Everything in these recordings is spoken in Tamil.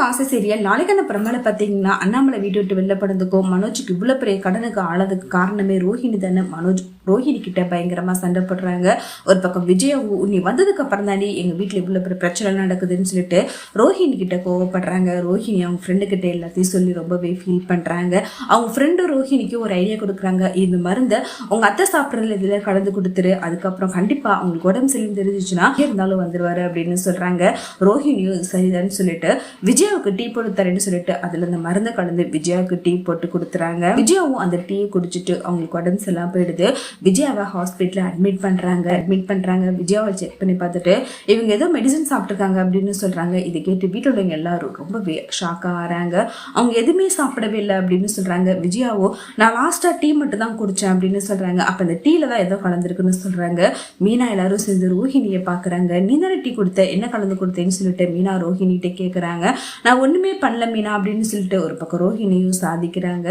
ஆசை சீரியல் நாளைக்கான பிரமலை பார்த்தீங்கன்னா அண்ணாமலை வீட்டு விட்டு வெளில போனதுக்கும் மனோஜுக்கு இவ்வளோ பெரிய கடனுக்கு ஆளதுக்கு காரணமே ரோஹிணி தானே. மனோஜ் ரோஹிணி கிட்ட பயங்கரமா சண்டை போடுறாங்க. ஒரு பக்கம் விஜயாவும் நீ வந்ததுக்கு அப்புறம் தாண்டி எங்க வீட்டுல இவ்வளவு பெரிய பிரச்சனை நடக்குதுன்னு சொல்லிட்டு ரோஹிணி கிட்ட கோவப்படுறாங்க. ரோஹிணி அவங்க ஃப்ரெண்டு கிட்ட எல்லாத்தையும் சொல்லி ரொம்பவே ஃபீல் பண்றாங்க. அவங்க ஃப்ரெண்டு ரோஹிணிக்கு ஒரு ஐடியா கொடுக்குறாங்க. இந்த மருந்தை உங்க அத்தை சாப்பிட்றதுல இதுல கலந்து கொடுத்துரு, அதுக்கப்புறம் கண்டிப்பா அவங்களுக்கு உடம்பு சரின்னு தெரிஞ்சிச்சுன்னா இருந்தாலும் வந்துருவாரு அப்படின்னு சொல்றாங்க. ரோஹிணியும் சரிதான்னு சொல்லிட்டு விஜயாவுக்கு டீ போட்டு தரேன்னு சொல்லிட்டு அதுல இந்த மருந்தை கலந்து விஜயாவுக்கு டீ போட்டு கொடுத்துறாங்க. விஜயாவும் அந்த டீயை குடிச்சிட்டு அவங்களுக்கு உடம்பு சரியில்லாம போயிடுது. விஜயாவை ஹாஸ்பிட்டலில் அட்மிட் பண்றாங்க. விஜயாவை செக் பண்ணி பார்த்துட்டு இவங்க ஏதோ மெடிசன் சாப்பிட்டுருக்காங்க அப்படின்னு சொல்றாங்க. இதை கேட்டு வீட்டில் உள்ளவங்க எல்லாரும் ரொம்பவே ஷாக்கா ஆறாங்க. அவங்க எதுவுமே சாப்பிடவே இல்லை அப்படின்னு சொல்றாங்க. விஜயாவோ நான் லாஸ்டா டீ மட்டும் தான் குடிச்சேன் அப்படின்னு சொல்றாங்க. அப்ப அந்த டீல தான் ஏதோ கலந்துருக்குன்னு சொல்றாங்க. மீனா எல்லாரும் சேர்ந்து ரோஹிணியை பாக்குறாங்க. நீ தானே டீ கொடுத்த, என்ன கலந்து கொடுத்தேன்னு சொல்லிட்டு மீனா ரோஹிணிகிட்ட கேட்கறாங்க. நான் ஒண்ணுமே பண்ணல மீனா அப்படின்னு சொல்லிட்டு ஒரு பக்கம் ரோஹிணியும் சாதிக்கிறாங்க.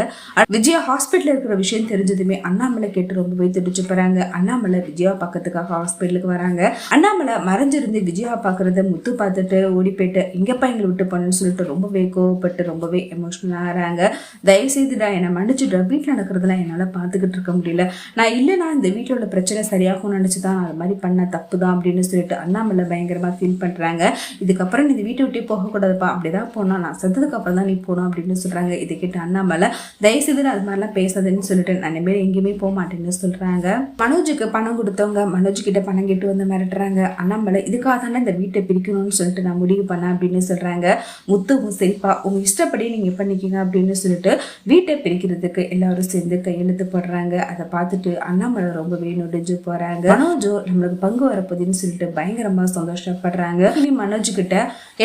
விஜயா ஹாஸ்பிட்டல் இருக்கிற விஷயம் தெரிஞ்சதுமே அண்ணாமலை கேட்டு ரொம்பவே திடிச்சு போறாங்க. அண்ணாமலை விஜயா பக்கத்துக்காக ஹாஸ்பிட்டலுக்கு வராங்க. அண்ணாமலை மறைஞ்சிருந்து விஜயா பாக்குறத முத்து பார்த்துட்டு ஓடி போயிட்டு இங்கப்பா எங்களை விட்டு போனேன்னு சொல்லிட்டு ரொம்பவே கோவப்பட்டு ரொம்பவே எமோஷனல் ஆகிறாங்க. தயவு செய்துடா என்னை மன்னிச்சுட்டா, வீட்டில் நடக்கிறதுலாம் என்னால் பார்த்துக்கிட்டு இருக்க முடியல, நான் இல்லைனா இந்த வீட்டில் உள்ள பிரச்சனை சரியாகும்னு நினச்சிதான் அது மாதிரி பண்ண தப்பு தான் அப்படின்னு சொல்லிட்டு அண்ணாமலை பயங்கரமா ஃபீல் பண்றாங்க. இதுக்கப்புறம் நீ இந்த வீட்டை விட்டே போகக்கூடாதுப்பா, அப்படிதான் போனா நான் செத்ததுக்கு அப்புறம் தான் நீ போகணும் அப்படின்னு சொல்றாங்க. இதை கேட்டு அண்ணாமலை தயவு செய்து அது மாதிரிலாம் பேசாதுன்னு சொல்லிட்டு நான் இனிமேல் எங்கேயுமே போக மாட்டேன்னு சொல்றாங்க. மனோஜுக்கு பணம் கொடுத்தவங்க மனோஜ் கிட்ட பணம் கேட்டு வந்து மிரட்டுறாங்க. அண்ணாமலை இதுக்காக தானே இந்த வீட்டை பிரிக்கணும்னு சொல்லிட்டு நான் முடிவு பண்ணேன் அப்படின்னு சொல்றாங்க. முத்துவும் சரிப்பா உங்க இஷ்டப்படி நீங்க பண்ணிக்கீங்க அப்படின்னு சொல்லிட்டு வீட்டை பிரிக்கிறதுக்கு எல்லாரும் சேர்ந்து கையெழுத்து போடுறாங்க. அதை பார்த்துட்டு அண்ணாமலை ரொம்பவே நொடிஞ்சு போறாங்க. மனோஜோ நம்மளுக்கு பங்கு வரப்போகுதுன்னு சொல்லிட்டு பயங்கரமா சந்தோஷப்படுறாங்க. இனி மனோஜ் கிட்ட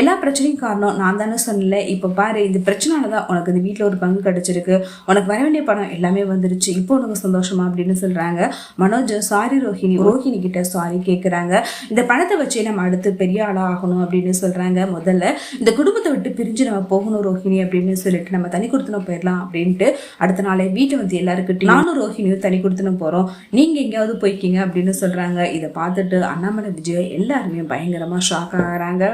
எல்லா பிரச்சனையும் காரணம் நான் தானே சொன்னல, இப்ப பாரு இந்த பிரச்சனாலதான் உனக்கு இந்த வீட்டுல ஒரு பங்கு கிடைச்சிருக்கு, உனக்கு வர வேண்டிய பணம் எல்லாமே வந்துருச்சு, இப்போ உனக்கு சந்தோஷமா அப்படின்னு சொல்றாங்க. மனோஜ் சாரி ரோஹிணி கிட்ட சாரி கேட்குறாங்க. இந்த பணத்தை வச்சு நம்ம அடுத்து பெரிய ஆளா ஆகணும் அப்படின்னு சொல்றாங்க. முதல்ல இந்த குடும்பத்தை விட்டு பிரிஞ்சு நம்ம போகணும் ரோஹிணி அப்படின்னு சொல்லிட்டு நம்ம தனி கொடுத்துனோம் போயிடலாம் அப்படின்ட்டு அடுத்த நாளே வீட்டை வந்து எல்லாருக்கிட்டையும் நானும் ரோஹிணியும் தனி கொடுத்துனோம் போறோம், நீங்க எங்கேயாவது போய்க்கிங்க அப்படின்னு சொல்றாங்க. இதை பார்த்துட்டு அண்ணாமலை விஜய் எல்லாருமே பயங்கரமா ஷாக் ஆகிறாங்க.